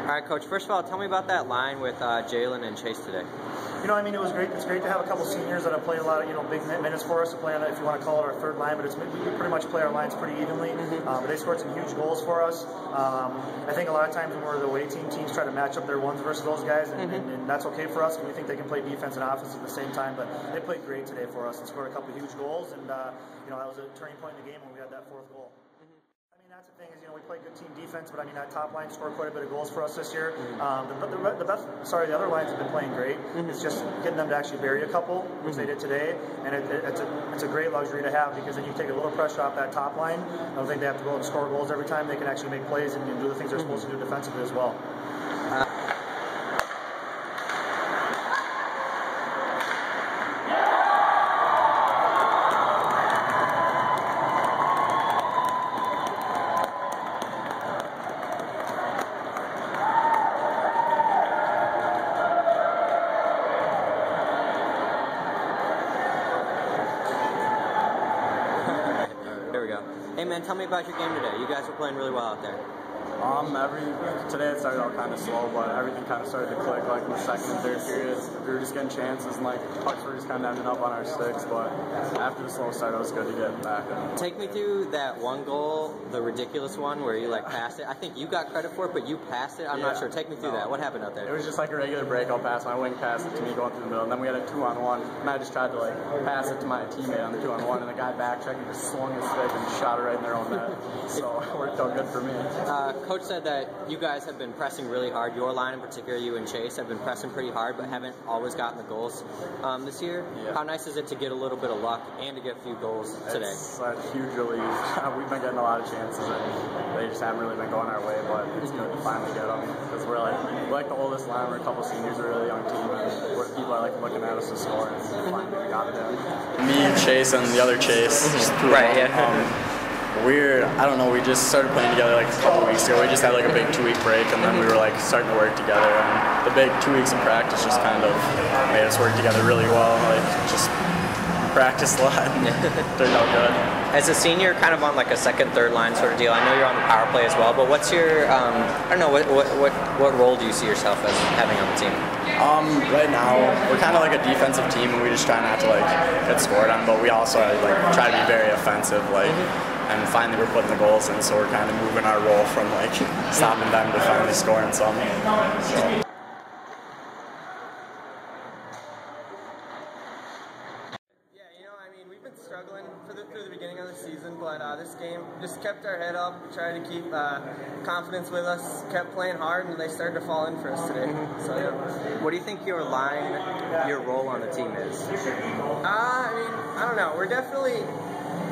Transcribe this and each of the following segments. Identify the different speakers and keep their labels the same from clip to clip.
Speaker 1: All right, Coach, first of all, tell me about that line with Jalen and Chase today.
Speaker 2: You know, I mean, it was great. It's great to have a couple seniors that have played a lot of, big minutes for us to play on it, if you want to call it our third line, but we pretty much play our lines pretty evenly. But they scored some huge goals for us. I think a lot of times when we're the away teams try to match up their ones versus those guys, and that's okay for us. We think they can play defense and offense at the same time, but they played great today for us and scored a couple huge goals, and that was a turning point in the game when we had that fourth goal. I mean, that's the thing is, we play good team defense, but I mean, that top line scored quite a bit of goals for us this year. The other lines have been playing great. It's just getting them to actually bury a couple, which they did today, and it's a great luxury to have, because then you take a little pressure off that top line. I don't think they have to go and score goals every time. They can actually make plays and do the things they're supposed to do defensively as well.
Speaker 1: Hey man, tell me about your game today. You guys were playing really well out there.
Speaker 3: Today it started out kind of slow, but everything kind of started to click like in the second and third periods. We were just getting chances, and pucks were just kind of ending up on our sticks, but after the slow start it was good to get back.
Speaker 1: Take me through that one goal, the ridiculous one where you passed it. I think you got credit for it, but you passed it. I'm not sure. Take me through that. What happened out there?
Speaker 3: It was just like a regular breakout pass. My wing passed it to me going through the middle, and then we had a 2-on-1, and I just tried to pass it to my teammate on the 2-on-1, and the guy backchecked and just swung his stick and shot it right in their own net. So it worked out good for me.
Speaker 1: Coach said that you guys have been pressing really hard. Your line in particular, you and Chase, have been pressing pretty hard, but haven't always gotten the goals this year.
Speaker 3: Yeah.
Speaker 1: How nice is it to get a little bit of luck and to get a few goals today?
Speaker 3: It's a huge relief. We've been getting a lot of chances, and they just haven't really been going our way, but it's good to finally get them, because we're like the oldest line. We're a couple seniors, we're a really young team, and people are looking at us to score, and finally we got it in. Me and Chase and the other Chase.
Speaker 1: Right, yeah.
Speaker 3: I don't know, we just started playing together a couple weeks ago. We just had a big 2-week break, and then we were starting to work together, and the big 2 weeks of practice just kind of made us work together really well, just practice a lot, and turned out good.
Speaker 1: As a senior, kind of on a second, third line sort of deal, I know you're on the power play as well, but what's your, I don't know, what role do you see yourself as having on the team?
Speaker 3: Right now, we're kind of a defensive team, and we just try not to get scored on, but we also try to be very offensive, and finally we're putting the goals in, so we're kind of moving our role from stopping them to finally scoring some. So.
Speaker 4: We've been struggling through the beginning of the season, but this game just kept our head up, tried to keep confidence with us, kept playing hard, and they started to fall in for us today. So yeah.
Speaker 1: What do you think your role on the team is?
Speaker 4: I don't know. We're definitely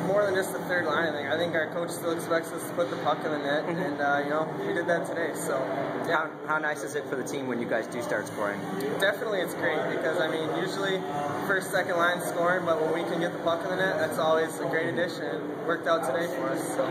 Speaker 4: more than just the third line. I think our coach still expects us to put the puck in the net, and we did that today. So yeah.
Speaker 1: How nice is it for the team when you guys do start scoring?
Speaker 4: Definitely, it's great, because usually first, second line scoring, but when we can get the puck in the net, that's always a great addition. It worked out today for us. So.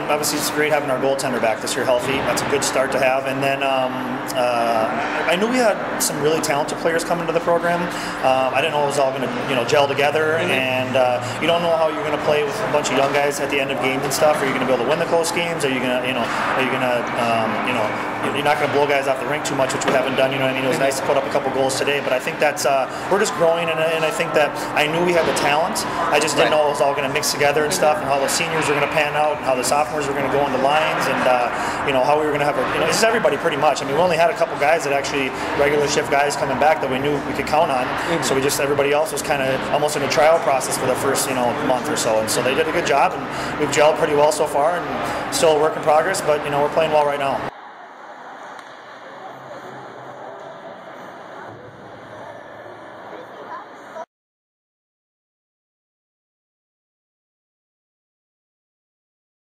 Speaker 2: Obviously it's great having our goaltender back this year healthy. That's a good start to have. And then I knew we had some really talented players coming to the program. I didn't know it was all going to gel together, and you don't know how you're going to play with a bunch of young guys at the end of games and stuff. Are you going to be able to win the close games? Are you going to, you're not going to blow guys off the rink too much, which we haven't done. It was nice to put up a couple goals today, but I think that's we're just growing, and I think that I knew we had the talent. I just didn't know it was all going to mix together and stuff, and how the seniors were going to pan out, and how the sophomores were going to go into lines, and how we were going to have this is everybody pretty much. We only had a couple guys that actually regular shift guys coming back that we knew we could count on. So everybody else was kind of almost in a trial process for the first month or so, and so they did a good job, and we've gelled pretty well so far, and still a work in progress, but we're playing well right now.